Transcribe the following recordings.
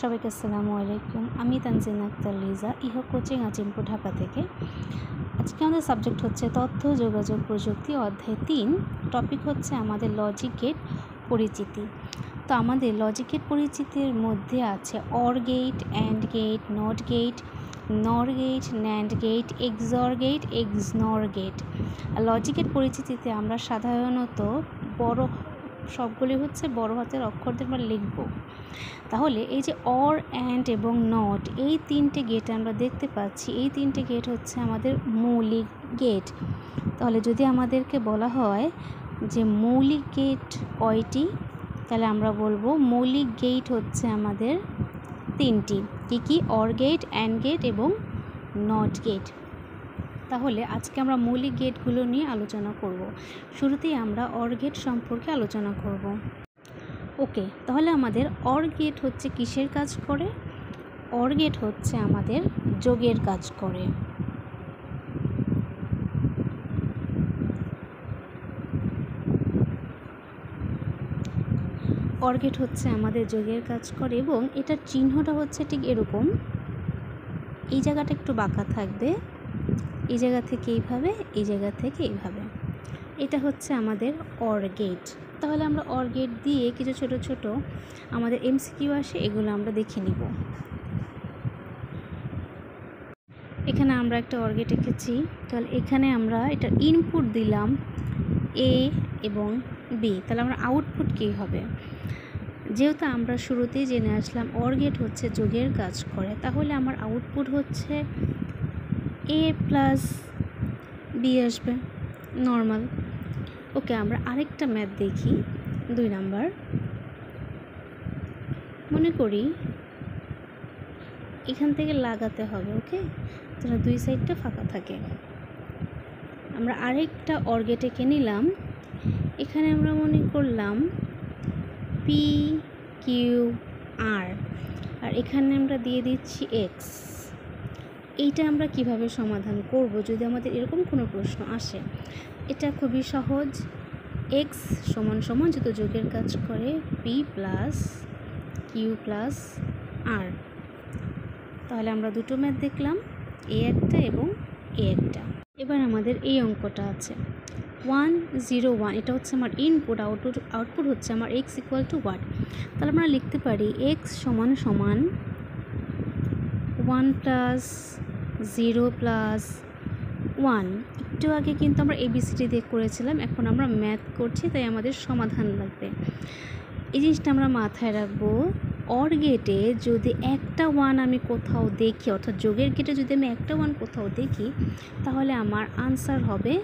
সবাইকে আসসালামু আলাইকুম। আমি তানজিনা আক্তার লিজা, ইহা কোচিং আজিমপুর ঢাকা থেকে। আজকে আমাদের সাবজেক্ট হচ্ছে তথ্য যোগাযোগ প্রযুক্তি অধ্যায় 3। টপিক হচ্ছে আমাদের লজিক গেট পরিচিতি। তো আমাদের লজিক গেট পরিচিতির মধ্যে আছে or gate, and gate, not gate, nor gate, nand gate, xor gate, xnor gate. আর লজিক গেট পরিচিতিতে আমরা সাধারণত সবগুলি হচ্ছে বড় হাতের অক্ষরদের আমরা লিখব। তাহলে এই যে অর, অ্যান্ড এবং নট, এই তিনটে গেট আমরা দেখতে পাচ্ছি। এই তিনটে গেট হচ্ছে আমাদের মৌলিক গেট। তাহলে যদি আমাদেরকে বলা হয় যে মৌলিক গেট কয়টি, তাহলে আমরা বলবো মৌলিক গেট হচ্ছে আমাদের তিনটি। কি? অর গেট, অ্যান্ড গেট এবং নট গেট। তাহলে আজকে আমরা মৌলিক গেটগুলো নিয়ে আলোচনা করব। শুরুতেই আমরা অর গেট সম্পর্কে আলোচনা করব। ওকে, তাহলে আমাদের অর গেট হচ্ছে কিসের কাজ করে? অর গেট হচ্ছে আমাদের যোগের কাজ করে। অর গেট হচ্ছে আমাদের যোগের কাজ করে এবং এটার চিহ্নটা হচ্ছে ঠিক এরকম। এই জায়গাটা একটু বাঁকা থাকবে, এই জায়গা থেকে এইভাবে, এই জায়গা থেকে এইভাবে। এটা হচ্ছে আমাদের অর গেট। তাহলে আমরা অর গেট দিয়ে কিছু ছোট ছোট আমাদের এমসিকিউ আসে, এগুলো আমরা দেখে নিব। এখানে আমরা একটা অর গেট এঁকেছি। তাহলে এখানে আমরা এটা ইনপুট দিলাম এ এবং বি, তাহলে আমরা আউটপুট কী হবে? যেহেতু আমরা শুরুতেই জেনে আসলাম অর গেট হচ্ছে যোগের কাজ করে, তাহলে আমার আউটপুট হচ্ছে এ প্লাস বি আসবে, নর্মাল। ওকে, আমরা আরেকটা ম্যাথ দেখি। 2 নাম্বার। মনে করি এখান থেকে লাগাতে হবে, ওকে, যেন দুই সাইডটা ফাঁকা থাকে। আমরা আরেকটা অর গেট এঁকে নিলাম। এখানে আমরা মনে করলাম পি কিউ আর, আর এখানে আমরা দিয়ে দিচ্ছি এক্স। এইটা আমরা কিভাবে সমাধান করব যদি আমাদের এরকম কোনো প্রশ্ন আসে? এটা খুবই সহজ। এক্স সমান সমান যত যোগের কাজ করে পি প্লাস কিউ প্লাস আর। তাহলে আমরা দুটো ম্যাথ দেখলাম, এ একটা এবং এ একটা। এবার আমাদের এই অঙ্কটা আছে 1 0 1, এটা হচ্ছে আমার ইনপুট। আউটপুট হচ্ছে আমার এক্স ইকুয়াল টু ওয়াট। তাহলে আমরা লিখতে পারি এক্স সমান সমান 1 প্লাস 0 প্লাস 1। একটু আগে কিন্তু আমরা এবিসিডি দিয়ে করেছিলাম, এখন আমরা ম্যাথ করছি, তাই আমাদের সমাধান লাগবে। এই জিনিসটা আমরা মাথায় রাখবো। অর গেটে যদি একটা 1 আমি কোথাও দেখি, অর্থাৎ যোগের গেটে যদি আমি একটা 1 কোথাও দেখি, তাহলে আমার আনসার হবে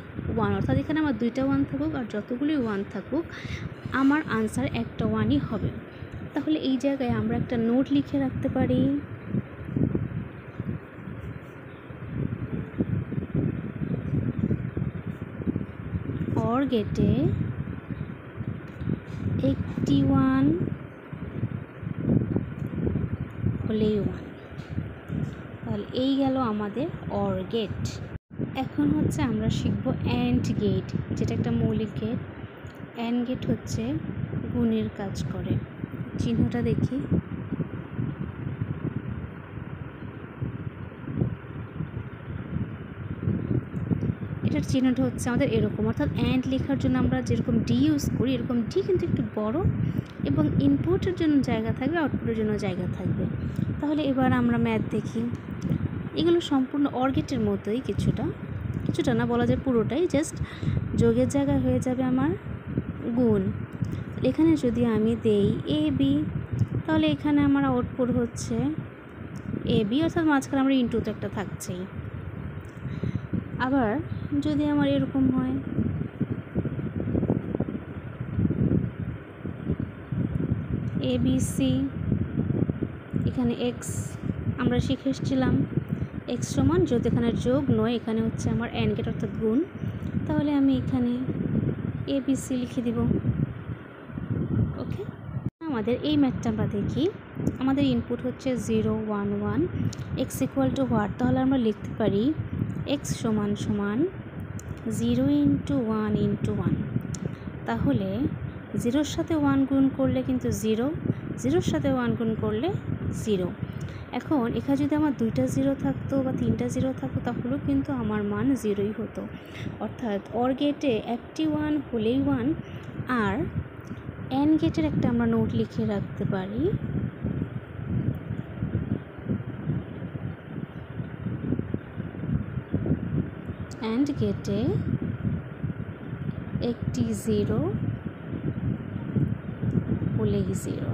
1। অর্থাৎ এখানে আমার দুইটা 1 থাকুক আর যতগুলি 1 থাকুক, আমার আনসার একটা 1ই হবে। তাহলে এই জায়গায় আমরা একটা নোট লিখে রাখতে পারি। অর গেটে একটি 1 হলেই 1। তাহলে এই গেল আমাদের অর গেট। এখন হচ্ছে আমরা শিখব অ্যান্ড গেট, যেটা একটা মৌলিক গেট। অ্যান্ড গেট হচ্ছে গুণের কাজ করে। চিহ্নটা দেখি। এটার চিহ্নটা হচ্ছে আমাদের এরকম, অর্থাৎ অ্যান্ড লেখার জন্য আমরা যেরকম ডি ইউজ করি, এরকম ডি কিন্তু একটু বড়, এবং ইনপুটের জন্য জায়গা থাকবে, আউটপুটের জন্য জায়গা থাকবে। তাহলে এবার আমরা ম্যাথ দেখি। এগুলো সম্পূর্ণ অর গেটের মতোই, কিছুটা না বলা যায় পুরোটাই, জাস্ট যোগের জায়গায় হয়ে যাবে আমার গুণ। এখানে যদি আমি দেই এ বি, তাহলে এখানে আমার আউটপুট হচ্ছে এ বি, অর্থাৎ মাঝখানে আমরা ইনটু তো একটা থাকছেই। আবার যদি আমার এরকম হয় এ বি সি, এখানে এক্স আমরা শিখে এসেছিলাম এক্স সমান, যেহেতু এখানে যোগ নয়, এখানে হচ্ছে আমার অ্যান্ড গেট অর্থাৎ গুণ, তাহলে আমি এখানে এ বি সি লিখে দিব। ওকে, আমাদের এই ম্যাথটা আমরা দেখি। আমাদের ইনপুট হচ্ছে 0 1 1, এক্স ইকুয়াল টু হোয়াট? তাহলে আমরা লিখতে পারি এক্স সমান সমান 0 ইন্টু 1 ইন্টু 1। তাহলে 0-র সাথে 1 গুণ করলে কিন্তু 0, 0-র সাথে 1 গুণ করলে 0। এখন এখানে যদি আমার 2টা 0 থাকতো বা 3টা 0 থাকতো তাহলেও কিন্তু আমার মান 0ই হতো। অর্থাৎ অর গেটে একটি 1 হলেই 1। আর অ্যান্ড গেটের একটা আমরা নোট লিখে রাখতে পারি, অ্যান্ড গেটে একটি 0 হলেই 0।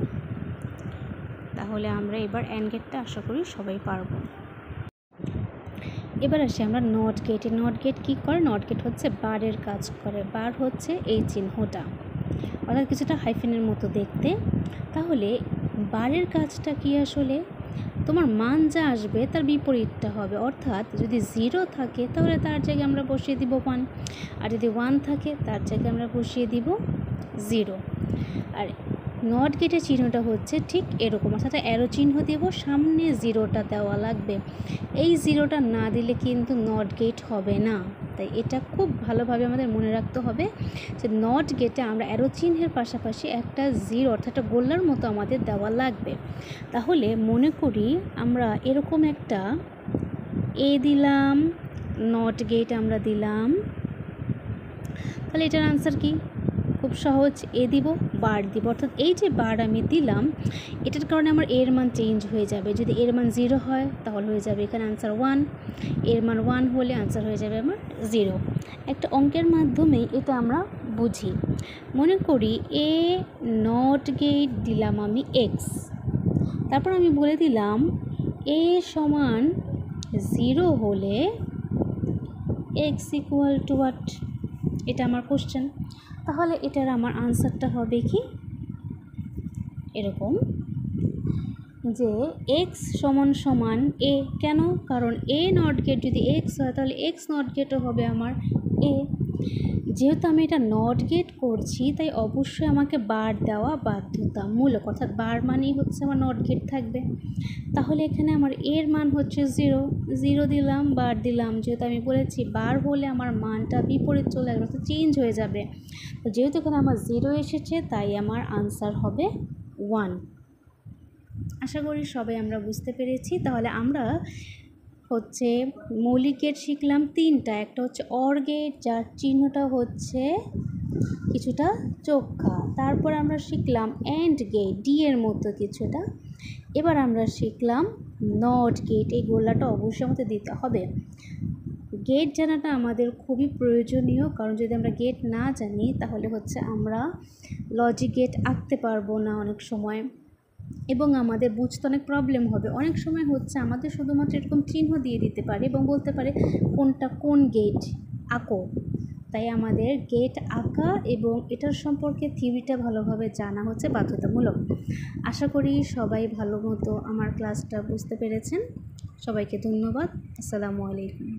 তাহলে আমরা এবার অ্যান্ড গেটটা আশা করি সবাই পারবো। এবার আসি আমরা নট গেটে। নট গেট কী করে? নট গেট হচ্ছে বারের কাজ করে। বার হচ্ছে এই চিহ্নটা, অর্থাৎ কিছুটা হাইফেনের মতো দেখতে। তাহলে বারের কাজটা কি? আসলে তোমার মান যা আসবে তার বিপরীতটা হবে। অর্থাৎ যদি 0 থাকে তাহলে তার জায়গায় আমরা বসিয়ে দিব 1, আর যদি 1 থাকে তার জায়গায় আমরা বসিয়ে দিব 0। আর নট গেটের চিহ্নটা হচ্ছে ঠিক এরকম, অর্থাৎ অ্যারো চিহ্ন দেব, সামনে 0টা দেওয়া লাগবে। এই 0টা না দিলে কিন্তু নট গেট হবে না। তাই এটা খুব ভালোভাবে আমাদের মনে রাখতে হবে যে নট গেটে আমরা অ্যারো চিহ্নের পাশাপাশি একটা 0 অর্থাৎ একটা গোলার মতো আমাদের দেওয়া লাগবে। তাহলে মনে করি আমরা এরকম একটা এ দিলাম, নট গেট আমরা দিলাম, তাহলে এটার আনসার কি? খুব সহজ, এ দিব, বার দিব। অর্থাৎ এই যে বার আমি দিলাম এটার কারণে আমার এর মান চেঞ্জ হয়ে যাবে। যদি এর মান 0 হয় তাহলে হয়ে যাবে এখানে আনসার 1, এর মান 1 হলে আনসার হয়ে যাবে আমার 0। একটা অঙ্কের মাধ্যমে এটা আমরা বুঝি। মনে করি এ নট গেট দিলাম আমি এক্স, তারপর আমি বলে দিলাম এ সমান 0 হলে এক্স ইকুয়াল টু হোয়াট? এটা আমার কোশ্চেন। তাহলে এটার আমার আনসারটা হবে কি এরকম যে এক্স সমান সমান এ। কেন? কারণ এ নট গেট যদি এক্স হয় তাহলে এক্স নট গেটও হবে আমার এ। যেহেতু আমি এটা নট গেট করছি তাই অবশ্যই আমাকে বার দেওয়া বাধ্যতামূলক, অর্থাৎ বার মানেই হচ্ছে আমার নট গেট থাকবে। তাহলে এখানে আমার এর মান হচ্ছে 0, 0 দিলাম, বার দিলাম। যেহেতু আমি বলেছি বার হলে আমার মানটা বিপরীত চলে আসবে, অর্থাৎ চেঞ্জ হয়ে যাবে। তো যেহেতু এখানে আমার 0 এসেছে তাই আমার আনসার হবে 1। আশা করি সবাই আমরা বুঝতে পেরেছি। তাহলে আমরা হচ্ছে মৌলিক গেট শিখলাম 3টা। একটা হচ্ছে অর গেট যার চিহ্নটা হচ্ছে কিছুটা চোখা। তারপর আমরা শিখলাম অ্যান্ড গেট, ডি এর মতো কিছুটা। এবার আমরা শিখলাম নট গেট, এই গোলাটা অবশ্যই আমাদের দিতে হবে। গেট জানাটা আমাদের খুবই প্রয়োজনীয়, কারণ যদি আমরা গেট না জানি তাহলে হচ্ছে আমরা লজিক গেট আঁকতে পারবো না অনেক সময়, এবং আমাদের বুঝতে অনেক প্রবলেম হবে। অনেক সময় হচ্ছে আমাদের শুধুমাত্র এরকম চিহ্ন দিয়ে দিতে পারে এবং বলতে পারে কোনটা কোন গেট আঁকো। তাই আমাদের গেট আঁকা এবং এটার সম্পর্কে থিওরিটা ভালোভাবে জানা হচ্ছে বাধ্যতামূলক। আশা করি সবাই ভালো মতো আমার ক্লাসটা বুঝতে পেরেছেন। সবাইকে ধন্যবাদ। আসসালামু আলাইকুম।